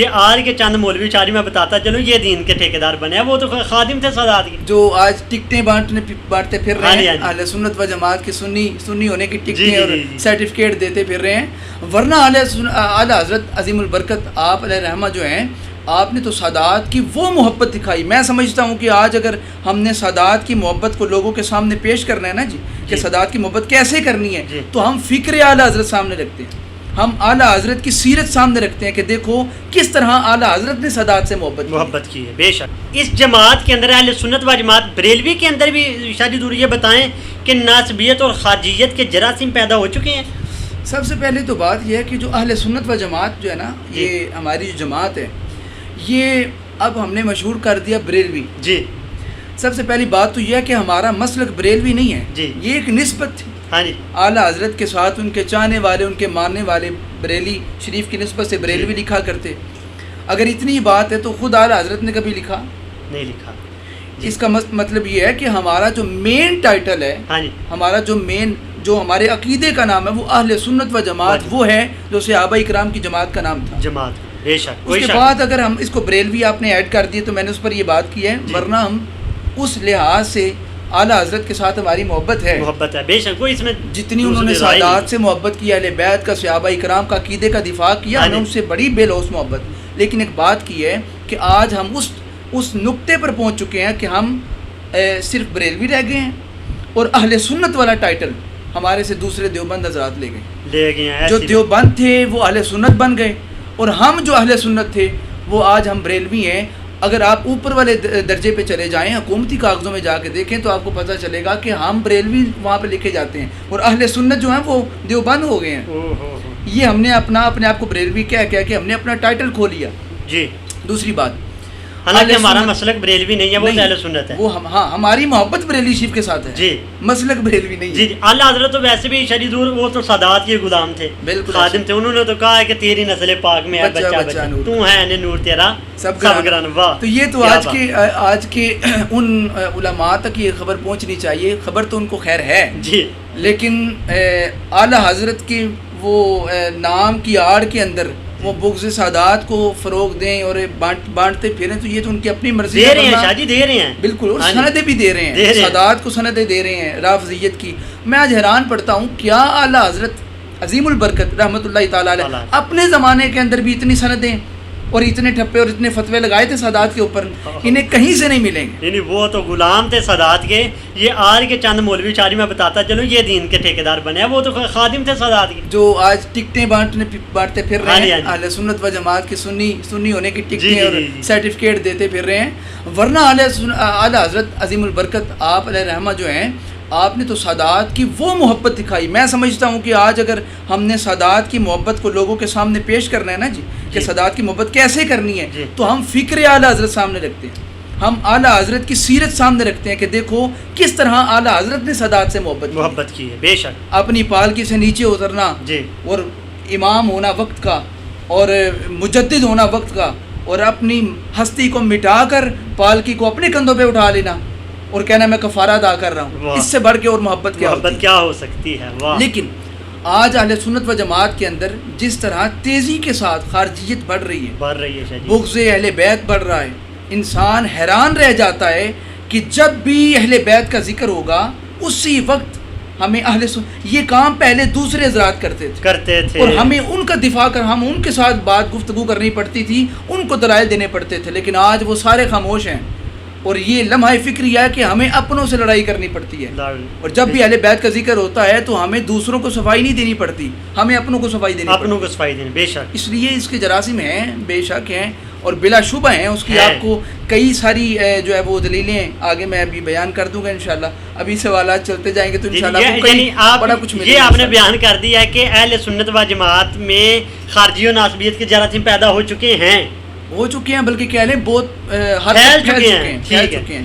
یہ آج کے چند مولوی چاری میں بتاتا چلوں یہ دین کے ٹھیکیدار بنے ہیں، وہ تو خادم تھے سادات کے، جو آج ٹکٹیں بانٹتے پھر رہے ہیں، اہل سنت و جماعت کے سنی ہونے کی ٹکٹیں اور سرٹیفکیٹ دیتے پھر رہے ہیں، ورنہ اعلیٰ حضرت عظیم البرکت آپ علیہ رحمہ جو ہیں، آپ نے تو سادات کی وہ محبت دکھائی. میں سمجھتا ہوں کہ آج اگر ہم نے سادات کی محبت کو لوگوں کے سامنے پیش کرنا ہے نا جی کہ سادات کی محبت کیسے کرنی ہے، تو ہم فکر اعلیٰ حضرت سامنے رکھتے ہیں، ہم اعلیٰ حضرت کی سیرت سامنے رکھتے ہیں کہ دیکھو کس طرح اعلیٰ حضرت نے سادات سے محبت کی ہے. بے شک اس جماعت کے اندر اہل سنت و جماعت بریلوی کے اندر بھی شاہ جی دور یہ بتائیں کہ ناسبیت اور خارجیت کے جراثیم پیدا ہو چکے ہیں. سب سے پہلے تو بات یہ ہے کہ جو اہل سنت و جماعت جو ہے نا، یہ ہماری جو جماعت ہے یہ اب ہم نے مشہور کر دیا بریلوی. جی سب سے پہلی بات تو یہ ہے کہ ہمارا مسلک بریلوی نہیں ہے جی، یہ ایک نسبت تھی. ہاں جی، اعلیٰ حضرت کے ساتھ ان کے چاہنے والے، ان کے ماننے والے بریلی شریف کی نسبت سے بریلوی لکھا کرتے. اگر اتنی ہی بات ہے تو خود اعلیٰ حضرت نے کبھی لکھا نہیں لکھا. اس کا مطلب یہ ہے کہ ہمارا جو مین ٹائٹل ہے، ہاں جی، ہمارا جو ہمارے عقیدے کا نام ہے وہ اہل سنت و جماعت وہ ہے جو صحابہ کرام کی جماعت کا نام تھا. جماعت بے شک. اس کے بعد اگر ہم اس کو بریلوی آپ نے ایڈ کر دیے تو میں نے اس پر یہ بات کی ہے، ورنہ ہم اس لحاظ سے اعلیٰ حضرت کے ساتھ ہماری محبت ہے بے شک. کوئی اس میں جتنی انہوں نے سادات سے محبت کی، اہل بیت کا، صحابہ کرام کا عقیدے کا دفاع کیا، ہمیں ان سے بڑی بے لوث محبت. لیکن ایک بات کی ہے کہ آج ہم اس نقطے پر پہنچ چکے ہیں کہ ہم صرف بریلوی رہ گئے ہیں اور اہل سنت والا ٹائٹل ہمارے سے دوسرے دیوبند حضرات لے گئے. جو دیوبند تھے وہ اہل سنت بن گئے اور ہم جو اہل سنت تھے وہ آج ہم بریلوی ہیں. اگر آپ اوپر والے درجے پہ چلے جائیں، حکومتی کاغذوں میں جا کے دیکھیں تو آپ کو پتہ چلے گا کہ ہم بریلوی وہاں پہ لکھے جاتے ہیں اور اہل سنت جو ہیں وہ دیوبند ہو گئے ہیں. یہ ہم نے اپنے آپ کو بریلوی کہہ کہ ہم نے اپنا ٹائٹل کھو لیا. جی دوسری بات، حالانکہ ہمارا مسلک بریلوی نہیں ہے، وہ اہل سنت ہے. وہ ہاں ہماری محبت بریلی شریف کے ساتھ ہے جی، مسلک بریلوی نہیں ہے. جی اعلیٰ حضرت تو ویسے بھی شریف دور وہ تو سادات کے غلام تھے، بالکل خادم تھے. انہوں نے تو کہا ہے کہ تیری نسل پاک میں ہے بچہ تو ہے نور تیرا سب گران. واہ. تو یہ تو آج کے ان علماء تک یہ خبر پہنچنی چاہیے. خبر تو ان کو خیر ہے جی، لیکن اعلیٰ حضرت کی وہ نام کی آڑ کے اندر وہ بغض سادات کو فروغ دیں اور بانٹتے پھریں تو یہ تو ان کی اپنی مرضی دے رہے ہیں شاہ جی، دے رہے ہیں بالکل. اور سندیں بھی دے رہے ہیں، سادات کو سندیں دے رہے ہیں رافضیت کی. میں آج حیران پڑتا ہوں کیا اعلیٰ حضرت عظیم البرکت رحمۃ اللہ تعالیٰ علیہ اپنے زمانے کے اندر بھی اتنی سندیں اور اتنے ٹھپے اور اتنے فتوے لگائے تھے سادات کے اوپر، انہیں کہیں سے نہیں ملیں گے. یعنی وہ تو غلام تھے سادات کے. یہ آج کے چند مولوی چاری میں بتاتا چلوں یہ دین کے ٹھیکیدار بنے ہیں، وہ تو خادم تھے سادات کے. جو آج ٹکٹیں بانٹتے پھر رہے ہیں، اہل سنت و جماعت کے سنی ہونے کی ٹکٹیں اور سرٹیفکیٹ دیتے پھر رہے ہیں، ورنہ اعلیٰ حضرت عظیم البرکت آپ علیہ رحمہ جو ہیں، آپ نے تو سادات کی وہ محبت دکھائی. میں سمجھتا ہوں کہ آج اگر ہم نے سادات کی محبت کو لوگوں کے سامنے پیش کرنا ہے نا جی کہ سادات کی محبت کیسے کرنی ہے، تو ہم فکر اعلیٰ حضرت سامنے رکھتے ہیں، ہم اعلیٰ حضرت کی سیرت سامنے رکھتے ہیں کہ دیکھو کس طرح اعلیٰ حضرت نے سادات سے محبت کی ہے. بے شک. اپنی پالکی سے نیچے اترنا اور امام ہونا وقت کا اور مجدد ہونا وقت کا اور اپنی ہستی کو مٹا کر پالکی کو اپنے کندھوں پہ اٹھا لینا اور کہنا میں کفارہ ادا کر رہا ہوں. اس سے بڑھ کے اور محبت کیا ہو سکتی ہے. لیکن آج اہل سنت و جماعت کے اندر جس طرح تیزی کے ساتھ خارجیت بڑھ رہی ہے، بغض اہل بیت بڑھ رہا ہے، انسان حیران رہ جاتا ہے کہ جب بھی اہل بیت کا ذکر ہوگا اسی وقت ہمیں یہ کام پہلے دوسرے حضرات کرتے تھے اور ہمیں ان کا دفاع ہم ان کے ساتھ بات گفتگو کرنی پڑتی تھی، ان کو دلائل دینے پڑتے تھے. لیکن آج وہ سارے خاموش ہیں اور یہ لمحہ فکری ہے کہ ہمیں اپنوں سے لڑائی کرنی پڑتی ہے. اور جب بھی اہل بیت کا ذکر ہوتا ہے تو ہمیں دوسروں کو صفائی نہیں دینی پڑتی، ہمیں اپنوں کو صفائی دینی. بے شک. اس لیے اس کے جراثیم ہیں، بے شک ہیں اور بلا شبہ ہیں. اس کی آپ کو کئی ساری جو ہے وہ دلیلیں آگے میں ابھی بیان کر دوں گا انشاءاللہ. ابھی سوالات چلتے جائیں گے تو انشاءاللہ بڑا کچھ ملے گا. یہ آپ نے بیان کر دیا کہ اہل سنت و جماعت میں خارجی و ناسبیت کے جراثیم پیدا ہو چکے ہیں، بلکہ کہہ لیں بہت حد تک پھیل چکے ہیں.